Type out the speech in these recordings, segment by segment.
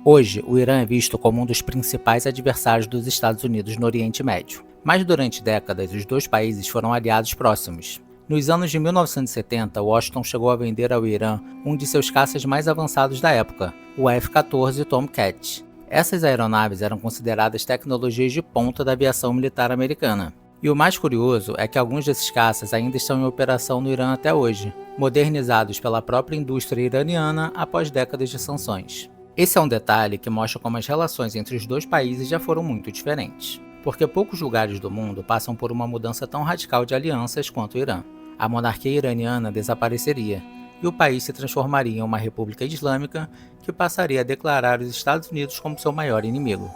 Hoje, o Irã é visto como um dos principais adversários dos Estados Unidos no Oriente Médio, mas durante décadas os dois países foram aliados próximos. Nos anos de 1970, Washington chegou a vender ao Irã um de seus caças mais avançados da época, o F-14 Tomcat. Essas aeronaves eram consideradas tecnologias de ponta da aviação militar americana. E o mais curioso é que alguns desses caças ainda estão em operação no Irã até hoje, modernizados pela própria indústria iraniana após décadas de sanções. Esse é um detalhe que mostra como as relações entre os dois países já foram muito diferentes, porque poucos lugares do mundo passam por uma mudança tão radical de alianças quanto o Irã. A monarquia iraniana desapareceria, e o país se transformaria em uma república islâmica que passaria a declarar os Estados Unidos como seu maior inimigo.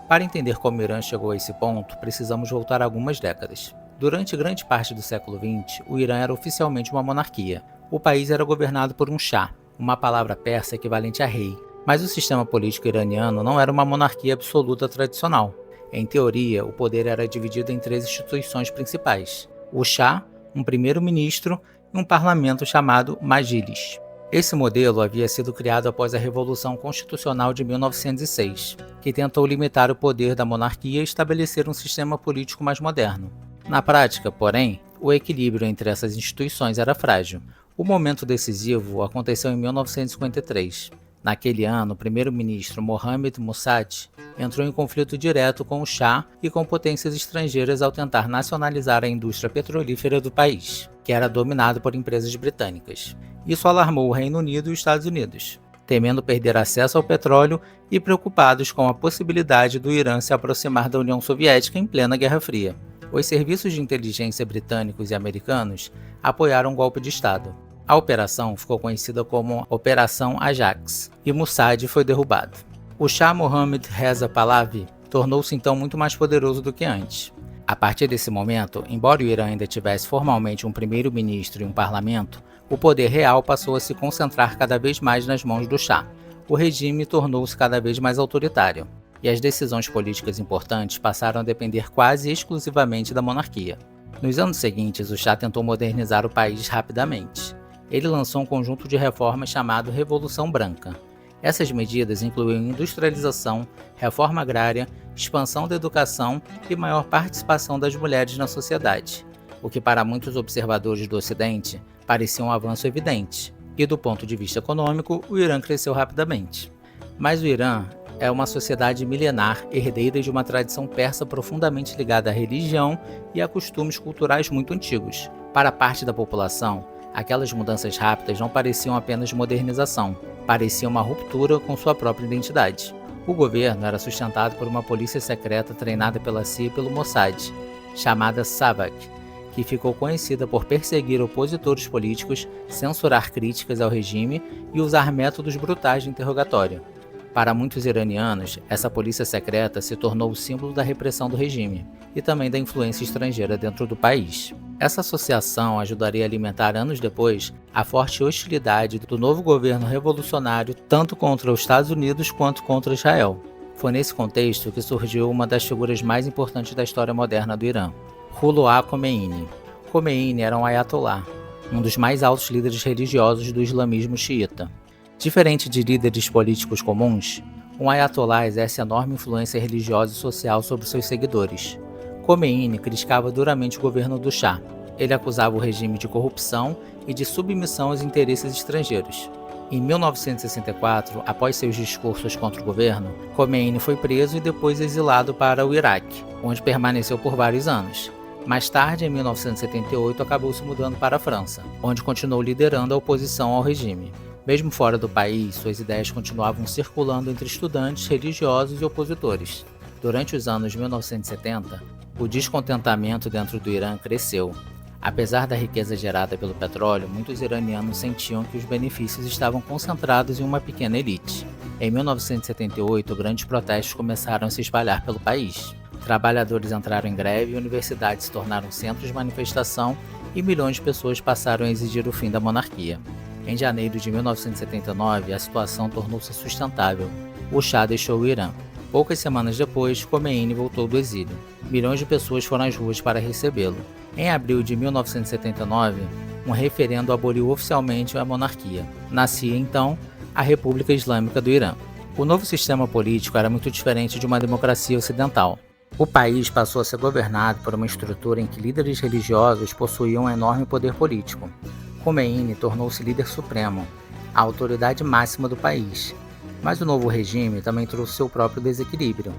Para entender como o Irã chegou a esse ponto, precisamos voltar algumas décadas. Durante grande parte do século XX, o Irã era oficialmente uma monarquia. O país era governado por um Shah, uma palavra persa equivalente a rei. Mas o sistema político iraniano não era uma monarquia absoluta tradicional. Em teoria, o poder era dividido em três instituições principais: o Shah, um primeiro-ministro e um parlamento chamado Majlis. Esse modelo havia sido criado após a Revolução Constitucional de 1906, que tentou limitar o poder da monarquia e estabelecer um sistema político mais moderno. Na prática, porém, o equilíbrio entre essas instituições era frágil. O momento decisivo aconteceu em 1953. Naquele ano, o primeiro-ministro Mohammad Mossadegh entrou em conflito direto com o Shah e com potências estrangeiras ao tentar nacionalizar a indústria petrolífera do país, que era dominado por empresas britânicas. Isso alarmou o Reino Unido e os Estados Unidos, temendo perder acesso ao petróleo e preocupados com a possibilidade do Irã se aproximar da União Soviética em plena Guerra Fria. Os serviços de inteligência britânicos e americanos apoiaram o golpe de Estado. A operação ficou conhecida como Operação Ajax, e Mossadegh foi derrubado. O Shah Mohammad Reza Pahlavi tornou-se então muito mais poderoso do que antes. A partir desse momento, embora o Irã ainda tivesse formalmente um primeiro-ministro e um parlamento, o poder real passou a se concentrar cada vez mais nas mãos do Shah. O regime tornou-se cada vez mais autoritário, e as decisões políticas importantes passaram a depender quase exclusivamente da monarquia. Nos anos seguintes, o Shah tentou modernizar o país rapidamente. Ele lançou um conjunto de reformas chamado Revolução Branca. Essas medidas incluíam industrialização, reforma agrária, expansão da educação e maior participação das mulheres na sociedade, o que para muitos observadores do Ocidente parecia um avanço evidente, e do ponto de vista econômico, o Irã cresceu rapidamente. Mas o Irã é uma sociedade milenar, herdeira de uma tradição persa profundamente ligada à religião e a costumes culturais muito antigos. Para parte da população, aquelas mudanças rápidas não pareciam apenas modernização, pareciam uma ruptura com sua própria identidade. O governo era sustentado por uma polícia secreta treinada pela CIA e pelo Mossad, chamada SAVAK, que ficou conhecida por perseguir opositores políticos, censurar críticas ao regime e usar métodos brutais de interrogatório. Para muitos iranianos, essa polícia secreta se tornou o símbolo da repressão do regime e também da influência estrangeira dentro do país. Essa associação ajudaria a alimentar anos depois a forte hostilidade do novo governo revolucionário tanto contra os Estados Unidos quanto contra Israel. Foi nesse contexto que surgiu uma das figuras mais importantes da história moderna do Irã, Ruhollah Khomeini. Khomeini era um ayatollah, um dos mais altos líderes religiosos do islamismo xiita. Diferente de líderes políticos comuns, um ayatollah exerce enorme influência religiosa e social sobre seus seguidores. Khomeini criticava duramente o governo do Shah. Ele acusava o regime de corrupção e de submissão aos interesses estrangeiros. Em 1964, após seus discursos contra o governo, Khomeini foi preso e depois exilado para o Iraque, onde permaneceu por vários anos. Mais tarde, em 1978, acabou se mudando para a França, onde continuou liderando a oposição ao regime. Mesmo fora do país, suas ideias continuavam circulando entre estudantes, religiosos e opositores. Durante os anos 1970, o descontentamento dentro do Irã cresceu. Apesar da riqueza gerada pelo petróleo, muitos iranianos sentiam que os benefícios estavam concentrados em uma pequena elite. Em 1978, grandes protestos começaram a se espalhar pelo país. Trabalhadores entraram em greve, universidades se tornaram centros de manifestação e milhões de pessoas passaram a exigir o fim da monarquia. Em janeiro de 1979, a situação tornou-se sustentável. O Shah deixou o Irã. Poucas semanas depois, Khomeini voltou do exílio. Milhões de pessoas foram às ruas para recebê-lo. Em abril de 1979, um referendo aboliu oficialmente a monarquia. Nascia, então, a República Islâmica do Irã. O novo sistema político era muito diferente de uma democracia ocidental. O país passou a ser governado por uma estrutura em que líderes religiosos possuíam um enorme poder político. Khomeini tornou-se líder supremo, a autoridade máxima do país. Mas o novo regime também trouxe seu próprio desequilíbrio.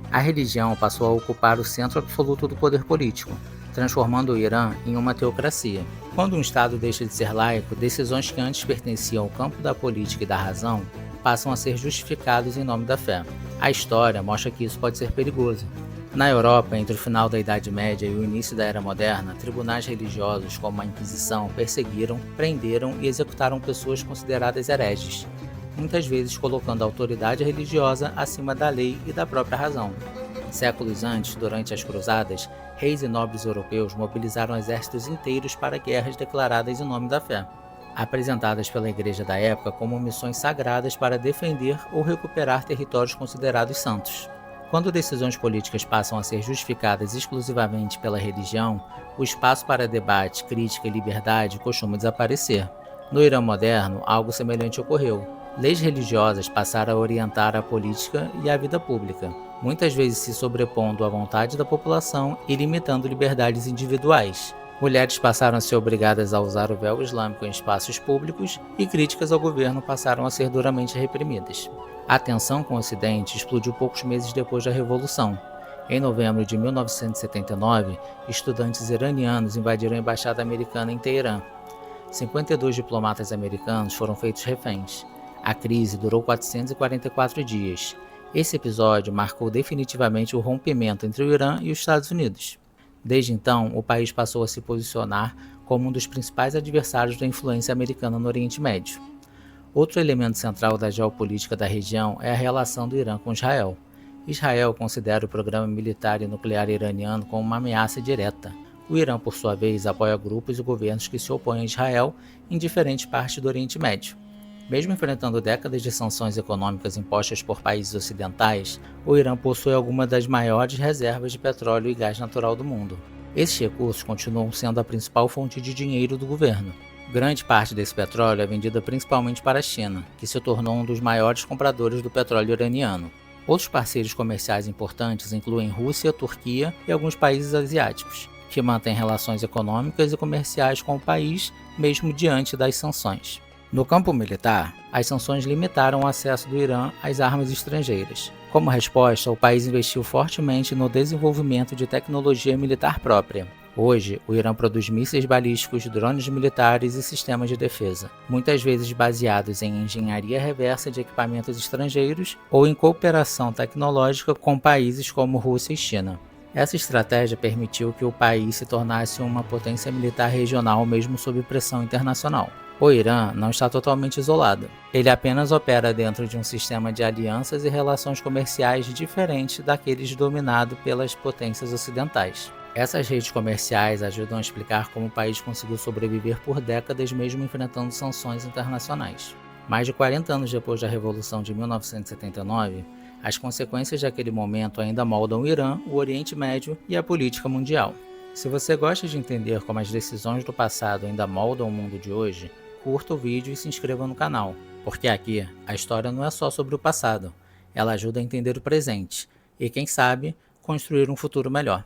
A religião passou a ocupar o centro absoluto do poder político, transformando o Irã em uma teocracia. Quando um Estado deixa de ser laico, decisões que antes pertenciam ao campo da política e da razão passam a ser justificadas em nome da fé. A história mostra que isso pode ser perigoso. Na Europa, entre o final da Idade Média e o início da Era Moderna, tribunais religiosos como a Inquisição perseguiram, prenderam e executaram pessoas consideradas hereges, muitas vezes colocando a autoridade religiosa acima da lei e da própria razão. Séculos antes, durante as Cruzadas, reis e nobres europeus mobilizaram exércitos inteiros para guerras declaradas em nome da fé, apresentadas pela Igreja da época como missões sagradas para defender ou recuperar territórios considerados santos. Quando decisões políticas passam a ser justificadas exclusivamente pela religião, o espaço para debate, crítica e liberdade costuma desaparecer. No Irã moderno, algo semelhante ocorreu. Leis religiosas passaram a orientar a política e a vida pública, muitas vezes se sobrepondo à vontade da população e limitando liberdades individuais. Mulheres passaram a ser obrigadas a usar o véu islâmico em espaços públicos e críticas ao governo passaram a ser duramente reprimidas. A tensão com o Ocidente explodiu poucos meses depois da Revolução. Em novembro de 1979, estudantes iranianos invadiram a embaixada americana em Teherã. 52 diplomatas americanos foram feitos reféns. A crise durou 444 dias. Esse episódio marcou definitivamente o rompimento entre o Irã e os Estados Unidos. Desde então, o país passou a se posicionar como um dos principais adversários da influência americana no Oriente Médio. Outro elemento central da geopolítica da região é a relação do Irã com Israel. Israel considera o programa militar e nuclear iraniano como uma ameaça direta. O Irã, por sua vez, apoia grupos e governos que se opõem a Israel em diferentes partes do Oriente Médio. Mesmo enfrentando décadas de sanções econômicas impostas por países ocidentais, o Irã possui algumas das maiores reservas de petróleo e gás natural do mundo. Esses recursos continuam sendo a principal fonte de dinheiro do governo. Grande parte desse petróleo é vendida principalmente para a China, que se tornou um dos maiores compradores do petróleo iraniano. Outros parceiros comerciais importantes incluem Rússia, Turquia e alguns países asiáticos, que mantêm relações econômicas e comerciais com o país, mesmo diante das sanções. No campo militar, as sanções limitaram o acesso do Irã às armas estrangeiras. Como resposta, o país investiu fortemente no desenvolvimento de tecnologia militar própria. Hoje, o Irã produz mísseis balísticos, drones militares e sistemas de defesa, muitas vezes baseados em engenharia reversa de equipamentos estrangeiros ou em cooperação tecnológica com países como Rússia e China. Essa estratégia permitiu que o país se tornasse uma potência militar regional mesmo sob pressão internacional. O Irã não está totalmente isolado. Ele apenas opera dentro de um sistema de alianças e relações comerciais diferente daqueles dominado pelas potências ocidentais. Essas redes comerciais ajudam a explicar como o país conseguiu sobreviver por décadas mesmo enfrentando sanções internacionais. Mais de 40 anos depois da Revolução de 1979, as consequências daquele momento ainda moldam o Irã, o Oriente Médio e a política mundial. Se você gosta de entender como as decisões do passado ainda moldam o mundo de hoje, curta o vídeo e se inscreva no canal, porque aqui a história não é só sobre o passado, ela ajuda a entender o presente e, quem sabe, construir um futuro melhor.